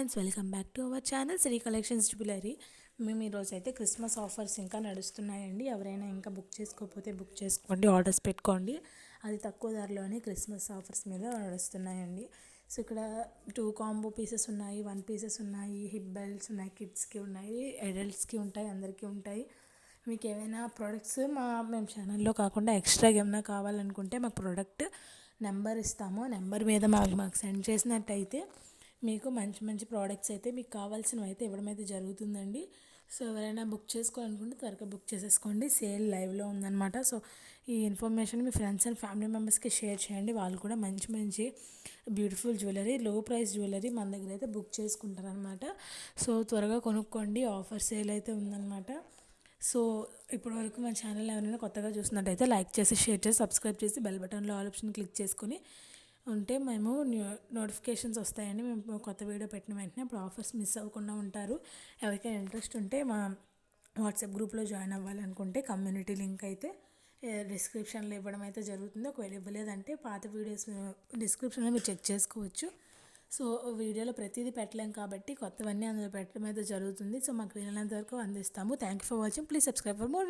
Friends, welcome back to our channel Shri collections jewellery. మేము ఈరోజు అయితే క్రిస్మస్ ఆఫర్స్ ఇంకా నడుస్తున్నాయండి. ఎవరైనా ఇంకా బుక్ చేసుకోకపోతే బుక్ చేసుకోండి, ఆర్డర్స్ పెట్టుకోండి. అది తక్కువ ధరలోనే క్రిస్మస్ ఆఫర్స్ మీద నడుస్తున్నాయండి. సో ఇక్కడ 2 కాంబో పీసెస్ ఉన్నాయి, 1 పీసెస్ ఉన్నాయి, హిప్ బెల్ట్స్ ఉన్నాయి, కిడ్స్కి ఉన్నాయి, అడల్ట్స్కి ఉంటాయి, అందరికీ ఉంటాయి. మీకు ఏమైనా ప్రోడక్ట్స్ మేము ఛానల్లో కాకుండా ఎక్స్ట్రాగా ఏమైనా కావాలనుకుంటే మాకు ప్రోడక్ట్ నెంబర్ ఇస్తాము. నెంబర్ మీద మాకు సెండ్ చేసినట్టయితే మీకు మంచి మంచి ప్రోడక్ట్స్ అయితే మీకు కావాల్సినవి అయితే ఇవ్వడం అయితే జరుగుతుందండి. సో ఎవరైనా బుక్ చేసుకోవాలనుకుంటే త్వరగా బుక్ చేసేసుకోండి. సేల్ లైవ్లో ఉందన్నమాట. సో ఈ information me friends and family మెంబర్స్కి షేర్ చేయండి. వాళ్ళు కూడా మంచి మంచి బ్యూటిఫుల్ జ్యువెలరీ, లో ప్రైస్ జ్యువెలరీ మన దగ్గర అయితే బుక్ చేసుకుంటారనమాట. సో త్వరగా కొనుక్కోండి, ఆఫర్ సేల్ అయితే ఉందన్నమాట. సో ఇప్పటివరకు మన ఛానల్ ఎవరైనా కొత్తగా చూసినట్టయితే లైక్ చేసి, షేర్ చేసి, సబ్స్క్రైబ్ చేసి, బెల్ బటన్లో ఆల్ ఆప్షన్ క్లిక్ చేసుకొని ఉంటే మేము నోటిఫికేషన్స్ వస్తాయండి. మేము కొత్త వీడియో పెట్టిన వెంటనే అప్పుడు ఆఫర్స్ మిస్ అవ్వకుండా ఉంటారు. ఎవరికైనా ఇంట్రెస్ట్ ఉంటే మా వాట్సాప్ గ్రూప్లో జాయిన్ అవ్వాలనుకుంటే కమ్యూనిటీ లింక్ అయితే డిస్క్రిప్షన్లో ఇవ్వడం అయితే జరుగుతుంది. ఒకవేళ ఇవ్వలేదంటే పాత వీడియోస్ డిస్క్రిప్షన్లో మీరు చెక్ చేసుకోవచ్చు. సో వీడియోలో ప్రతిదీ పెట్టలేం కాబట్టి కొత్తవన్నీ అందులో పెట్టడం అయితే జరుగుతుంది. సో మాకు వీలైనంత వరకు అందిస్తాము. Thank you for watching. Please subscribe for more.